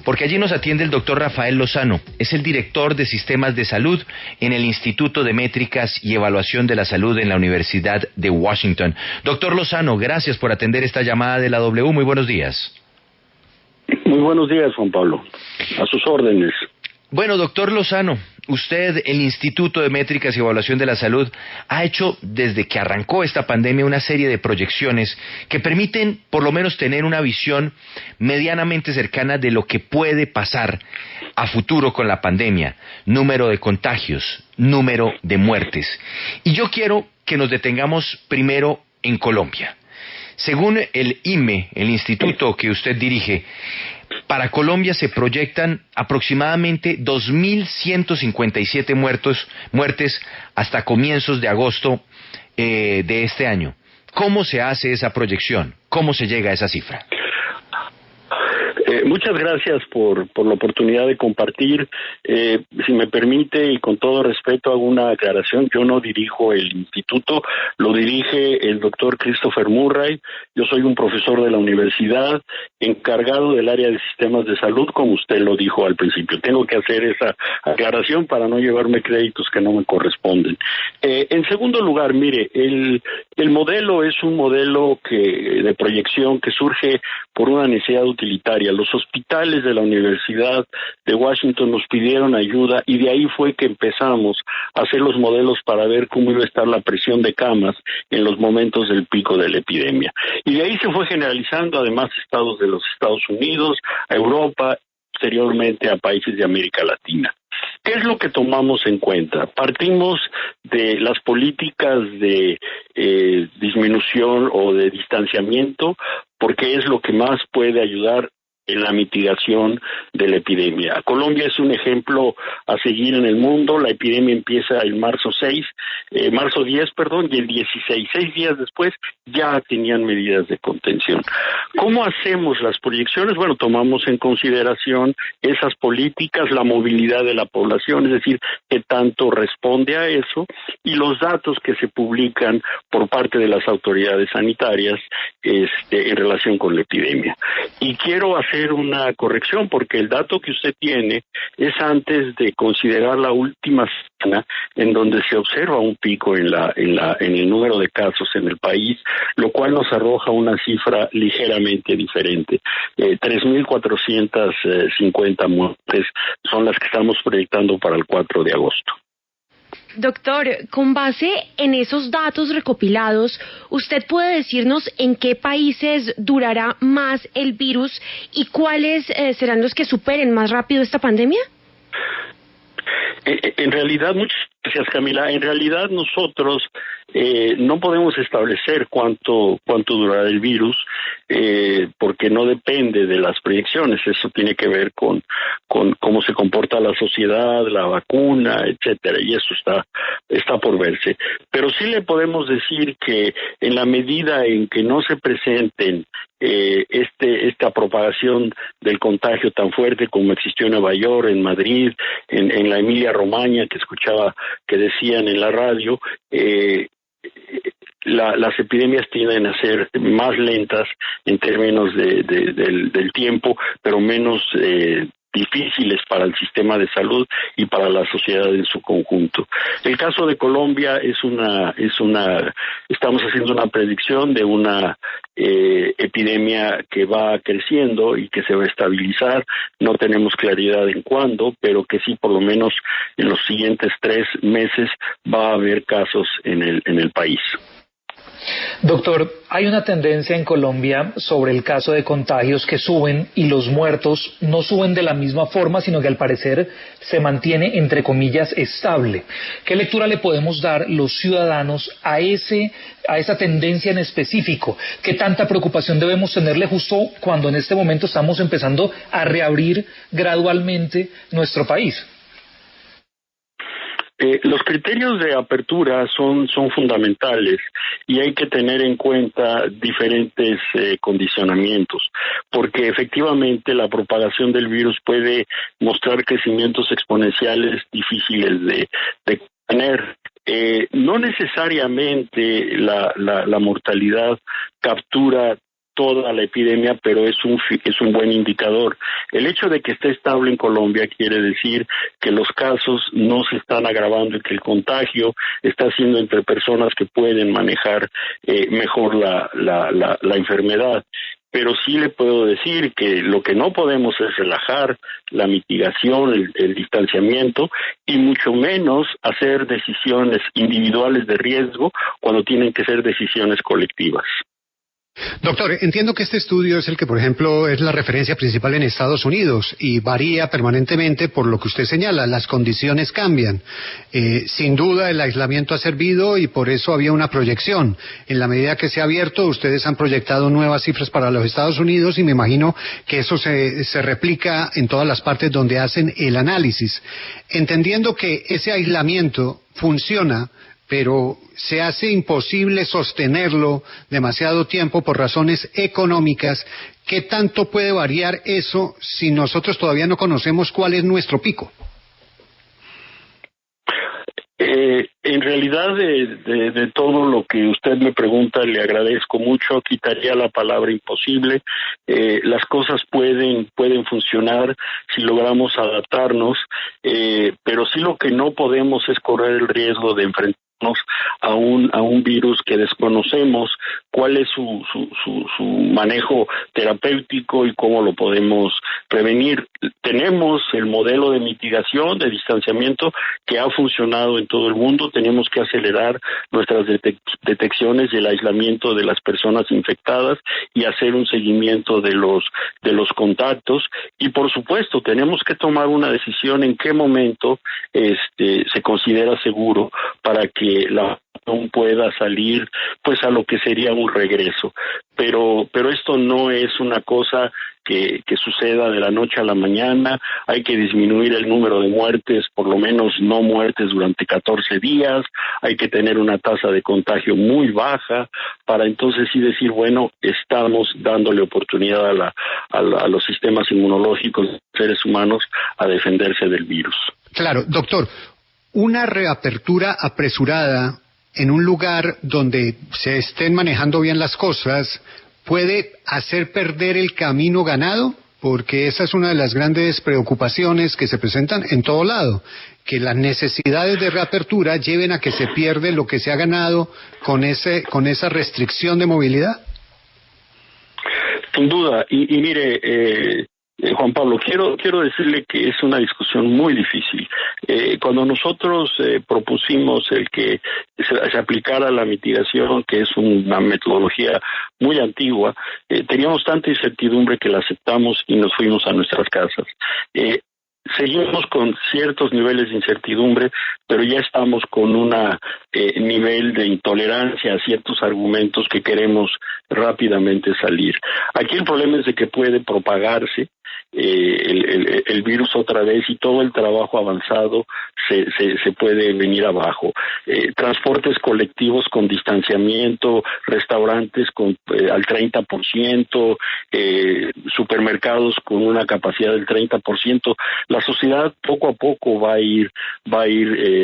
porque allí nos atiende el doctor Rafael Lozano. Es el director de Sistemas de Salud en el Instituto de Métricas y Evaluación de la Salud en la Universidad de Washington. Doctor Lozano, gracias por atender esta llamada de la W. Muy buenos días. Muy buenos días, Juan Pablo. A sus órdenes. Bueno, doctor Lozano, usted, el Instituto de Métricas y Evaluación de la Salud, ha hecho desde que arrancó esta pandemia una serie de proyecciones que permiten por lo menos tener una visión medianamente cercana de lo que puede pasar a futuro con la pandemia, número de contagios, número de muertes. Y yo quiero que nos detengamos primero en Colombia. Según el INME, el instituto que usted dirige, para Colombia se proyectan aproximadamente 2.157 muertes hasta comienzos de agosto de este año. ¿Cómo se hace esa proyección? ¿Cómo se llega a esa cifra? Muchas gracias por la oportunidad de compartir. Si me permite y con todo respeto hago una aclaración. Yo no dirijo el instituto, lo dirige el doctor Christopher Murray. Yo soy un profesor de la universidad encargado del área de sistemas de salud, como usted lo dijo al principio. Tengo que hacer esa aclaración para no llevarme créditos que no me corresponden. En segundo lugar, mire, el modelo es un modelo de proyección que surge por una necesidad utilitaria. Los hospitales de la Universidad de Washington nos pidieron ayuda y de ahí fue que empezamos a hacer los modelos para ver cómo iba a estar la presión de camas en los momentos del pico de la epidemia. Y de ahí se fue generalizando además estados de los Estados Unidos, a Europa, posteriormente a países de América Latina. ¿Qué es lo que tomamos en cuenta? Partimos de las políticas de disminución o de distanciamiento, porque es lo que más puede ayudar en la mitigación de la epidemia. Colombia es un ejemplo a seguir en el mundo. La epidemia empieza el marzo 10, y el 16, 6 días después, ya tenían medidas de contención. ¿Cómo hacemos las proyecciones? Bueno, tomamos en consideración esas políticas, la movilidad de la población, es decir, qué tanto responde a eso, y los datos que se publican por parte de las autoridades sanitarias en relación con la epidemia. Y quiero hacer una corrección porque el dato que usted tiene es antes de considerar la última semana en donde se observa un pico en el número de casos en el país, lo cual nos arroja una cifra ligeramente diferente. 3.450 muertes son las que estamos proyectando para el 4 de agosto. Doctor, con base en esos datos recopilados, ¿usted puede decirnos en qué países durará más el virus y cuáles serán los que superen más rápido esta pandemia? En realidad, muchas gracias, Camila. En realidad nosotros no podemos establecer cuánto durará el virus porque no depende de las proyecciones. Eso tiene que ver con cómo se comporta la sociedad, la vacuna, etcétera, y eso está por verse. Pero sí le podemos decir que en la medida en que no se presenten esta propagación del contagio tan fuerte como existió en Nueva York, en Madrid, en la Emilia-Romagna, que escuchaba que decían en la radio, las epidemias tienden a ser más lentas en términos del tiempo, pero menos difíciles para el sistema de salud y para la sociedad en su conjunto. El caso de Colombia estamos haciendo una predicción de una epidemia que va creciendo y que se va a estabilizar. No tenemos claridad en cuándo, pero que sí, por lo menos en los siguientes 3 meses va a haber casos en el país. Doctor, hay una tendencia en Colombia sobre el caso de contagios que suben y los muertos no suben de la misma forma, sino que al parecer se mantiene, entre comillas, estable. ¿Qué lectura le podemos dar los ciudadanos a esa tendencia en específico? ¿Qué tanta preocupación debemos tenerle justo cuando en este momento estamos empezando a reabrir gradualmente nuestro país? Los criterios de apertura son fundamentales y hay que tener en cuenta diferentes condicionamientos, porque efectivamente la propagación del virus puede mostrar crecimientos exponenciales difíciles de contener. No necesariamente la mortalidad captura toda la epidemia, pero es un buen indicador. El hecho de que esté estable en Colombia quiere decir que los casos no se están agravando y que el contagio está siendo entre personas que pueden manejar mejor la enfermedad. Pero sí le puedo decir que lo que no podemos es relajar la mitigación, el distanciamiento, y mucho menos hacer decisiones individuales de riesgo cuando tienen que ser decisiones colectivas. Doctor, entiendo que este estudio es el que, por ejemplo, es la referencia principal en Estados Unidos y varía permanentemente por lo que usted señala, las condiciones cambian. Sin duda el aislamiento ha servido y por eso había una proyección. En la medida que se ha abierto, ustedes han proyectado nuevas cifras para los Estados Unidos y me imagino que eso se replica en todas las partes donde hacen el análisis. Entendiendo que ese aislamiento funciona, pero se hace imposible sostenerlo demasiado tiempo por razones económicas. ¿Qué tanto puede variar eso si nosotros todavía no conocemos cuál es nuestro pico? En realidad, de todo lo que usted me pregunta, le agradezco mucho. Quitaría la palabra imposible. Las cosas pueden funcionar si logramos adaptarnos, pero sí lo que no podemos es correr el riesgo de enfrentarnos a un virus que desconocemos cuál es su manejo terapéutico y cómo lo podemos prevenir. Tenemos el modelo de mitigación, de distanciamiento que ha funcionado en todo el mundo. Tenemos que acelerar nuestras detecciones y el aislamiento de las personas infectadas y hacer un seguimiento de los contactos, y por supuesto tenemos que tomar una decisión en qué momento se considera seguro para que la población pueda salir pues a lo que sería un regreso, pero esto no es una cosa que suceda de la noche a la mañana. Hay que disminuir el número de muertes, por lo menos no muertes durante 14 días, hay que tener una tasa de contagio muy baja para entonces sí decir, bueno, estamos dándole oportunidad a los sistemas inmunológicos de seres humanos a defenderse del virus. Claro, doctor, una reapertura apresurada en un lugar donde se estén manejando bien las cosas puede hacer perder el camino ganado, porque esa es una de las grandes preocupaciones que se presentan en todo lado, que las necesidades de reapertura lleven a que se pierde lo que se ha ganado con esa restricción de movilidad. Sin duda, y mire, Juan Pablo, quiero decirle que es una discusión muy difícil. Cuando nosotros propusimos el que se aplicara la mitigación, que es una metodología muy antigua, teníamos tanta incertidumbre que la aceptamos y nos fuimos a nuestras casas. Seguimos con ciertos niveles de incertidumbre, pero ya estamos con un nivel de intolerancia a ciertos argumentos que queremos rápidamente salir. Aquí el problema es de que puede propagarse el virus otra vez y todo el trabajo avanzado se puede venir abajo. Transportes colectivos con distanciamiento, restaurantes al 30%, supermercados con una capacidad del 30%. La sociedad poco a poco va a ir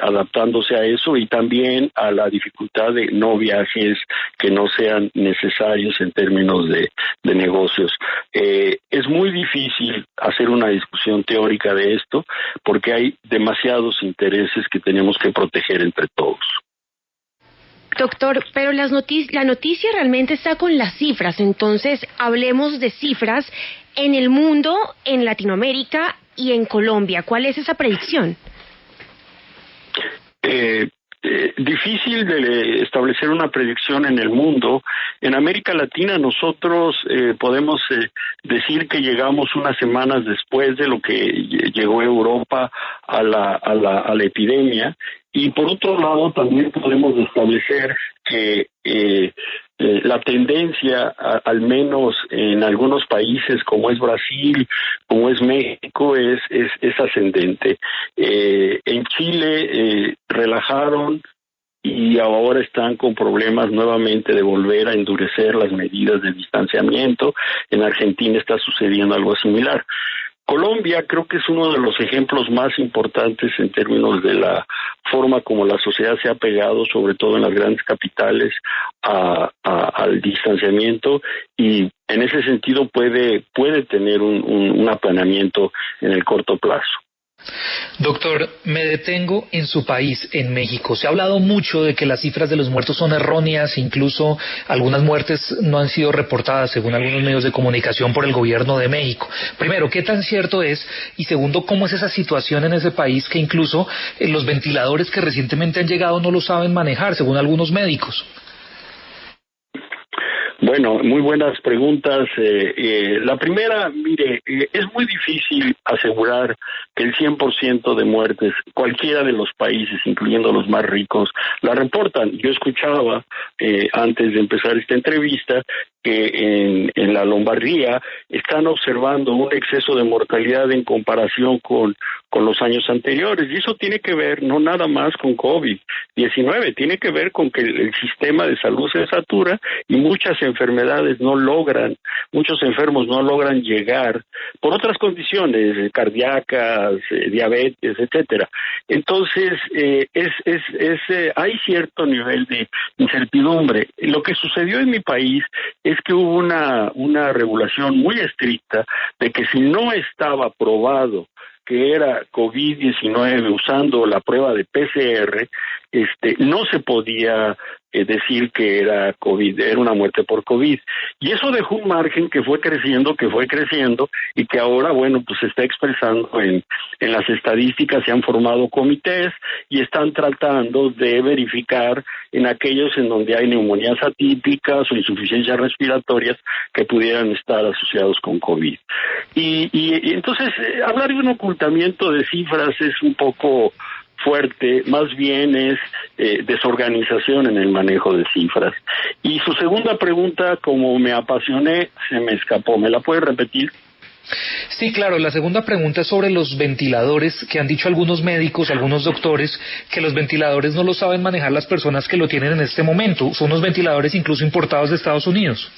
adaptándose a eso y también a la dificultad de no viajes que no sean necesarios en términos de negocios. Es muy difícil hacer una discusión teórica de esto porque hay demasiados intereses que tenemos que proteger entre todos. Doctor, pero la noticia realmente está con las cifras, entonces hablemos de cifras en el mundo, en Latinoamérica y en Colombia. ¿Cuál es esa predicción? Difícil de establecer una predicción en el mundo. En América Latina nosotros podemos decir que llegamos unas semanas después de lo que llegó Europa a la epidemia, y por otro lado también podemos establecer que la tendencia, al menos en algunos países como es Brasil, como es México, es ascendente. En Chile relajaron y ahora están con problemas nuevamente de volver a endurecer las medidas de distanciamiento. En Argentina está sucediendo algo similar. Colombia creo que es uno de los ejemplos más importantes en términos de la forma como la sociedad se ha pegado, sobre todo en las grandes capitales, al distanciamiento, y en ese sentido puede tener un aplanamiento en el corto plazo. Doctor, me detengo en su país, en México. Se ha hablado mucho de que las cifras de los muertos son erróneas, incluso algunas muertes no han sido reportadas, según algunos medios de comunicación, por el gobierno de México. Primero, ¿qué tan cierto es? Y segundo, ¿cómo es esa situación en ese país que incluso los ventiladores que recientemente han llegado no lo saben manejar, según algunos médicos? Bueno, muy buenas preguntas. La primera, mire, es muy difícil asegurar que el 100% de muertes, cualquiera de los países, incluyendo los más ricos, la reportan. Yo escuchaba, antes de empezar esta entrevista, que en la Lombardía están observando un exceso de mortalidad en comparación con los años anteriores, y eso tiene que ver no nada más con COVID-19, tiene que ver con que el sistema de salud se satura y muchos enfermos no logran llegar por otras condiciones cardíacas, diabetes, etcétera. Entonces, hay cierto nivel de incertidumbre. Lo que sucedió en mi país es que hubo una regulación muy estricta de que si no estaba probado que era COVID-19 usando la prueba de PCR, no se podía decir que era COVID, era una muerte por COVID. Y eso dejó un margen que fue creciendo, y que ahora, bueno, pues se está expresando en las estadísticas. Se han formado comités y están tratando de verificar en aquellos en donde hay neumonías atípicas o insuficiencias respiratorias que pudieran estar asociados con COVID. Y entonces, hablar de un ocultamiento de cifras es un poco fuerte, más bien es desorganización en el manejo de cifras. Y su segunda pregunta, como me apasioné, se me escapó. ¿Me la puede repetir? Sí, claro. La segunda pregunta es sobre los ventiladores, que han dicho algunos médicos, algunos doctores, que los ventiladores no los saben manejar las personas que lo tienen en este momento. Son unos ventiladores incluso importados de Estados Unidos.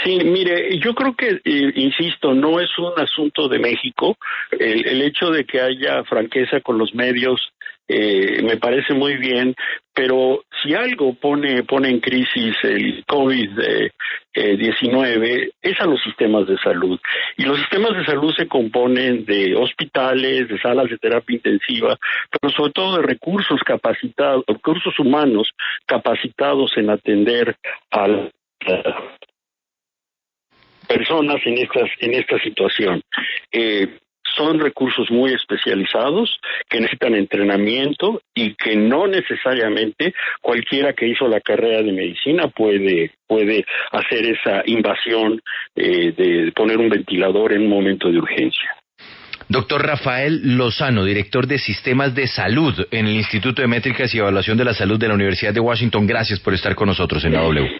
Sí, mire, yo creo que, insisto, no es un asunto de México. El hecho de que haya franqueza con los medios me parece muy bien, pero si algo pone en crisis el COVID-19 es a los sistemas de salud. Y los sistemas de salud se componen de hospitales, de salas de terapia intensiva, pero sobre todo de recursos humanos capacitados en atender a personas en esta situación. Son recursos muy especializados que necesitan entrenamiento y que no necesariamente cualquiera que hizo la carrera de medicina puede hacer esa invasión de poner un ventilador en un momento de urgencia. Doctor Rafael Lozano, director de Sistemas de Salud en el Instituto de Métricas y Evaluación de la Salud de la Universidad de Washington. Gracias por estar con nosotros en la W.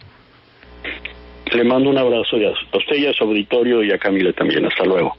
Le mando un abrazo a usted y a su auditorio, y a Camila también. Hasta luego.